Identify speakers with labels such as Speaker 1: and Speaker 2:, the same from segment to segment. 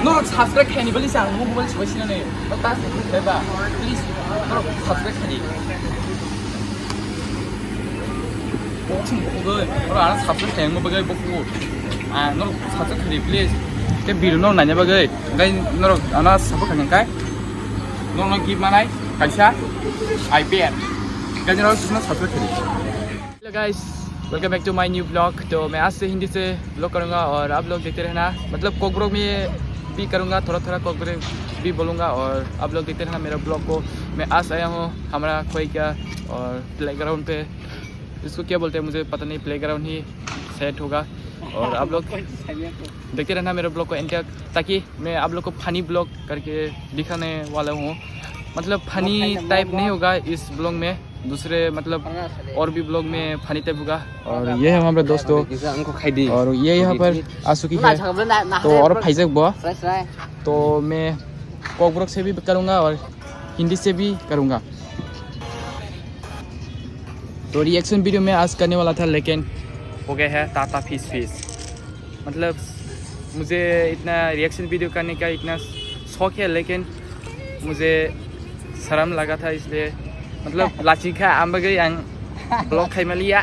Speaker 1: no subscribe kani bali sang mo bali choi sina ne ta subscribe ba please no subscribe kani boxing ko no ana subscribe kani mo bagai boku no subscribe kani please ke video no nanya bagai ngai no ana support kani kai no give manai kaisa ipad kai no subscribe kani hello guys welcome back to my new blog. तो मैं आज से हिंदी से blog करूँगा और आप लोग देखते रहना। मतलब कोकब्रोक में भी करूँगा, थोड़ा थोड़ा कोकब्रोक भी बोलूँगा और आप लोग देखते रहना मेरा ब्लॉग को। मैं आज आया हूँ हमारा कोई क्या और प्लेग्राउंड पे, इसको क्या बोलते हैं मुझे पता नहीं, प्लेग्राउंड ही सेट होगा। और आप लोग देखते रहना मेरे ब्लॉग को एंड तक, ताकि मैं आप लोग को फनी ब्लॉग करके दिखाने वाला हूँ। मतलब फनी टाइप नहीं होगा इस ब्लॉग में, दूसरे मतलब और भी ब्लॉग में फनी टाइप होगा। और ये है हमारे दोस्तों और ये यहाँ पर आ चुकी है। तो और फाइजक बो तो मैं कोकब्रोक से भी करूँगा और हिंदी से भी करूँगा। तो रिएक्शन वीडियो में आज करने वाला था, लेकिन हो गया है टाटा फीस फीस। मतलब मुझे इतना रिएक्शन वीडियो करने का इतना शौक है, लेकिन मुझे शर्म लगा था, इसलिए मतलब लाचिखा आम्बगे आं ब्लॉग खाइमालिया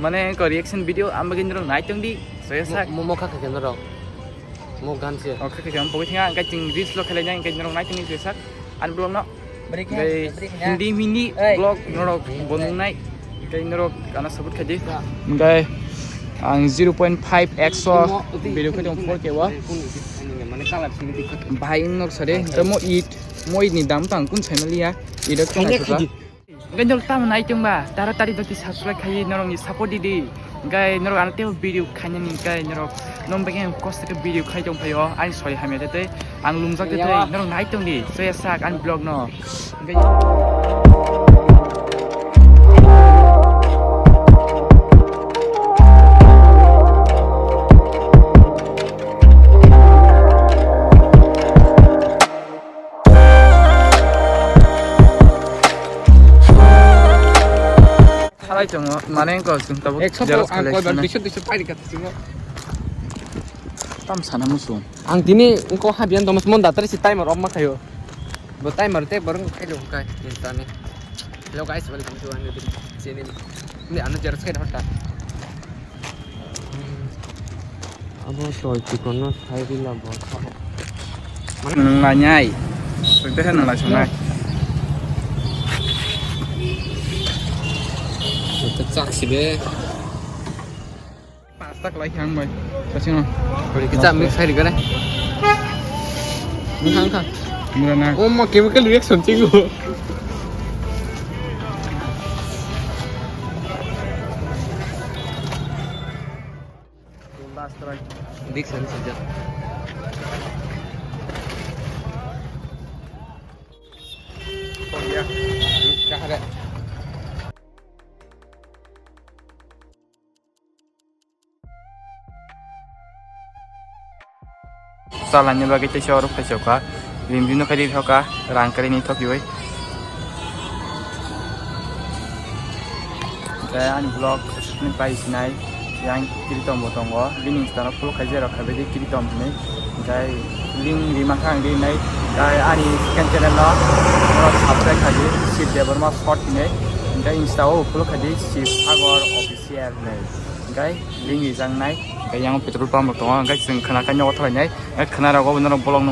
Speaker 1: माने को रिएक्शन वीडियो आम्बगे नरो नाइटंदी सयसा मोमो खा खा नरो मो गानसे ओ खा खा हम पगथिङा गाइ तिं रील्स ल खेलायना गाइ नरो नाइटंदी सयसा आन ब्लॉग न हिंदी मिनी ब्लॉग नरो बननाय गाइ नरो गाना सपोर्ट खादि गाइ आं 0.5x वीडियो खदों 4K वा माने कालार सिंगि भाइ नर सरे तमो ईद नि दाम तां कुन छैमालिया ईद खना गंजल ताम नाइ चंबा तारातारि दति सब्सक्राइब खाइ नरंनि सपोर्ट दिदि गाय नर आनते भिडियो खाइनि गाय नर नमबगे कस्ट के भिडियो खाइ दं फायो आइ सय हामे दते आं लुमजाक दते नर नाइ तंदि सय साक आन ब्लॉग न Jangan mana yang kau sungguh tahu? Jelas kali. Tam sana musuh.
Speaker 2: Ang tini engkau habian Thomas Mon datang si timer om mak kayo. Buat timer teh baru kayo kai intane. Hello guys, welcome to another channel. Ini anu jelas kai dapat. Abo soal kono saya bilang bos.
Speaker 1: Nanyai. Sudah kan nanya sana.
Speaker 2: Cak sih deh.
Speaker 1: Pastak lagi yang baik. Kasih no.
Speaker 2: Boleh kita mix hari kan? Mungkin kan?
Speaker 1: Murana.
Speaker 2: Oh mau chemical reaction cinggu.
Speaker 1: Last try.
Speaker 2: Reaction saja.
Speaker 1: Oh ya.
Speaker 2: Dah ada.
Speaker 1: Salahnya bagi kita orang pesoka, limbu kali hoka, rangkali ni topi woi. Saya ani vlog ni pais nai, yang kiri tom botong wa, link instana full kaji rakha bedi kiri tom ni, saya link di makang di nai, saya ani second channel na, orang subscribe kaji, si Debar mas short ni, saya install full kaji si Agor official ni, saya link di jang nai. Yang petrol pump itu, guys, yang kena kanya waktu ini, kena ragu benar bolong.